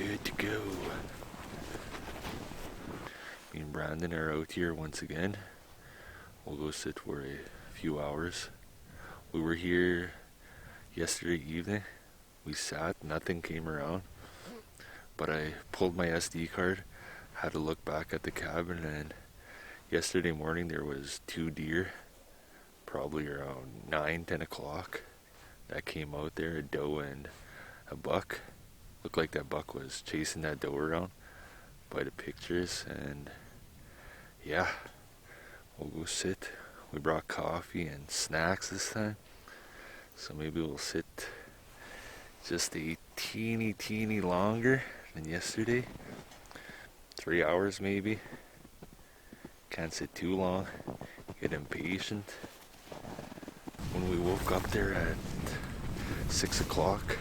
good to go. Me and Brandon are out here once again. We'll go sit for a few hours. We were here yesterday evening. We sat, nothing came around. But I pulled my SD card, had to look back at the cabin, and yesterday morning there was 2 deer, probably around 9-10 o'clock, that came out there, a doe and a buck. Looked like that buck was chasing that doe around by the pictures, and yeah, we'll go sit. We brought coffee and snacks this time, so maybe we'll sit just a teeny longer than yesterday. 3 hours maybe. Can't sit too long, get impatient. When we woke up there at 6 o'clock,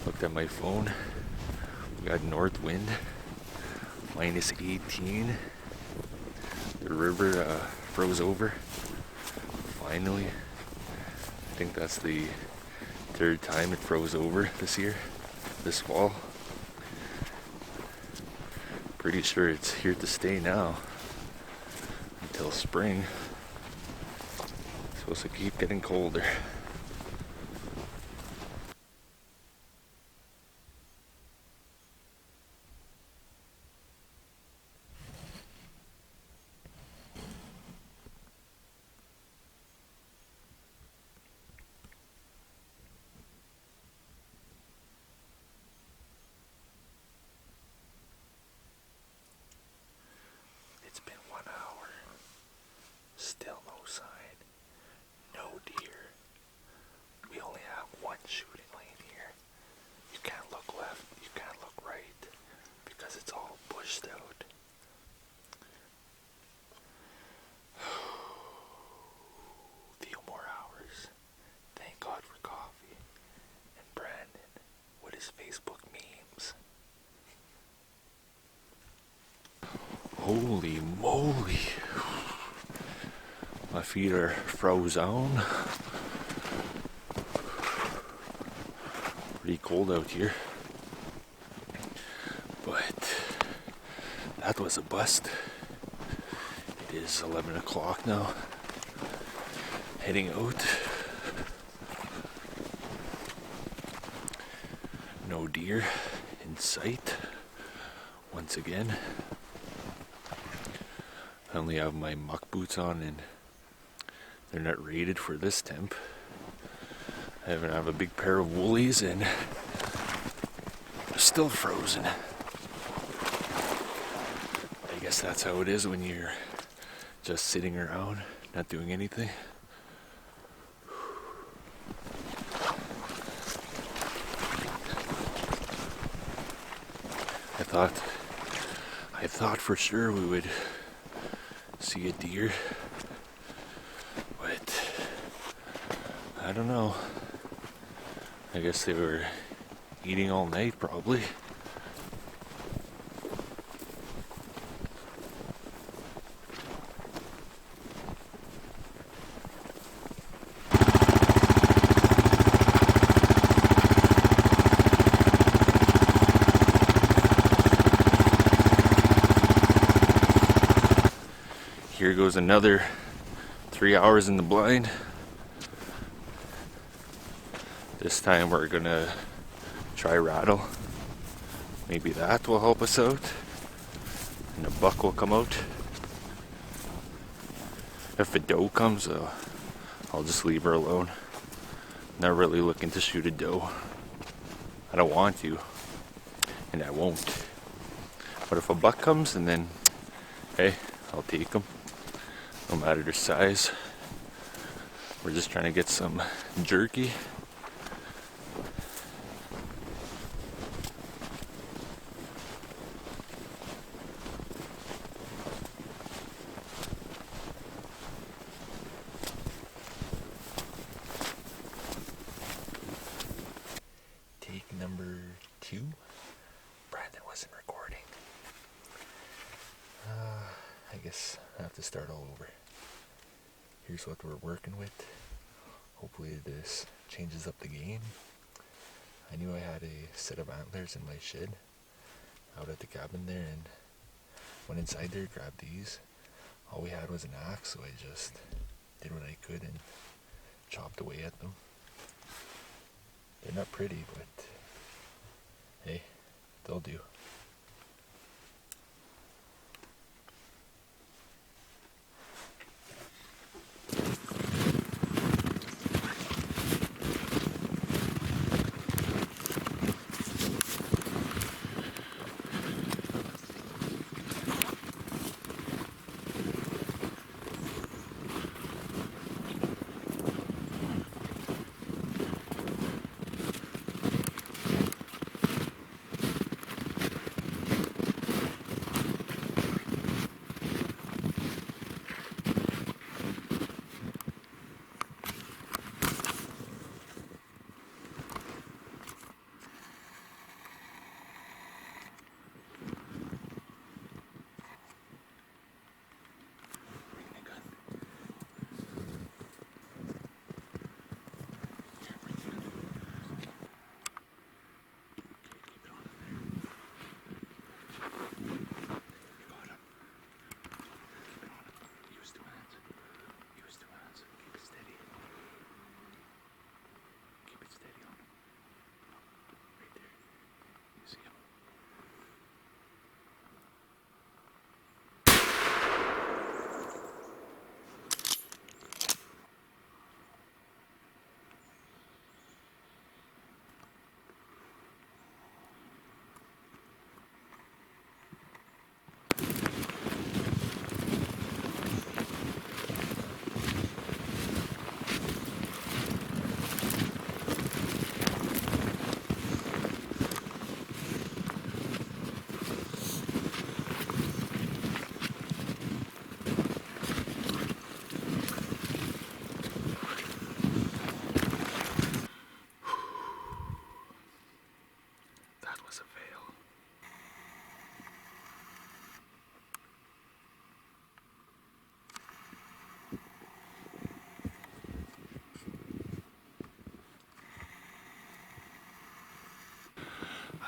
looked at my phone, we got north wind, minus 18. The river froze over, finally. I think that's the 3rd time it froze over this year, this fall. Pretty sure it's here to stay now until spring. It's supposed to keep getting colder. It's been 1 hour. Still no sign. No deer. We only have one shooting lane here. You can't look left, you can't look right, because it's all bushed out. Few more hours. Thank God for coffee. And Brandon with his Facebook memes. Holy moly. My feet are frozen. Pretty cold out here. But that was a bust. It is 11 o'clock now. Heading out. No deer in sight. Once again. I only have my muck boots on and they're not rated for this temp. I even have a big pair of woolies and they're still frozen. I guess that's how it is when you're just sitting around, not doing anything. I thought for sure we would see a deer, but I don't know. I guess they were eating all night probably. Here goes another 3 hours in the blind. This time we're gonna try rattle. Maybe that will help us out. And a buck will come out. If a doe comes, I'll just leave her alone. Not really looking to shoot a doe. I don't want to, and I won't. But if a buck comes, and then, hey, I'll take him. No matter their size. We're just trying to get some jerky. Take number 2. Brandon wasn't recording. I guess I have to start all over. Here's what we're working with. Hopefully this changes up the game. I knew I had a set of antlers in my shed out at the cabin there, and went inside there, grabbed these. All we had was an axe, so I just did what I could and chopped away at them. They're not pretty, but hey, they'll do.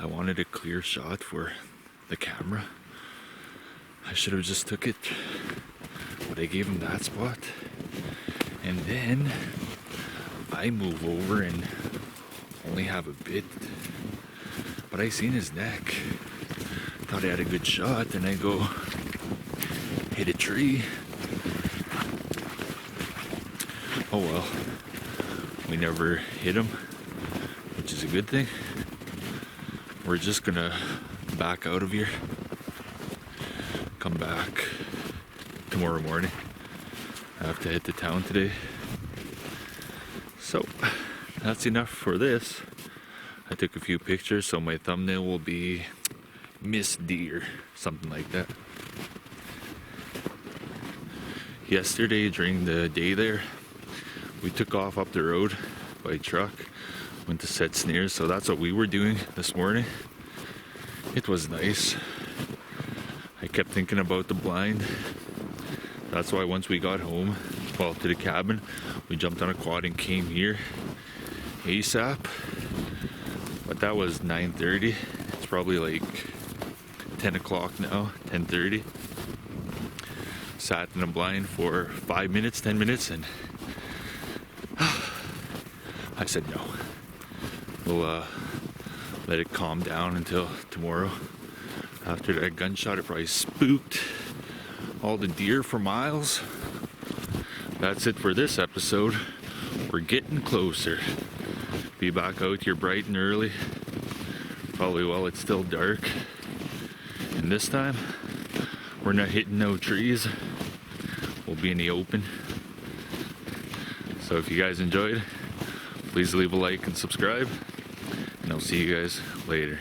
I wanted a clear shot for the camera. I should have just took it, but I gave him that spot. And then I move over and only have a bit, but I seen his neck. Thought I had a good shot, and I go hit a tree. Oh well, we never hit him, which is a good thing. We're just gonna back out of here, come back tomorrow morning. I have to hit the town today. So that's enough for this. I took a few pictures, so my thumbnail will be Miss Deer, something like that. Yesterday during the day there, we took off up the road by truck, went to set snares, so that's what we were doing this morning. It was nice. I kept thinking about the blind. That's why once we got home, well, to the cabin, we jumped on a quad and came here ASAP. But that was 9:30. It's probably like 10 o'clock now, 10:30. Sat in a blind for 5 minutes, 10 minutes, and I said no. We'll let it calm down until tomorrow. After that gunshot, it probably spooked all the deer for miles. That's it for this episode. We're getting closer. Be back out here bright and early. Probably while it's still dark. And this time, we're not hitting no trees. We'll be in the open. So if you guys enjoyed, please leave a like and subscribe. And I'll see you guys later.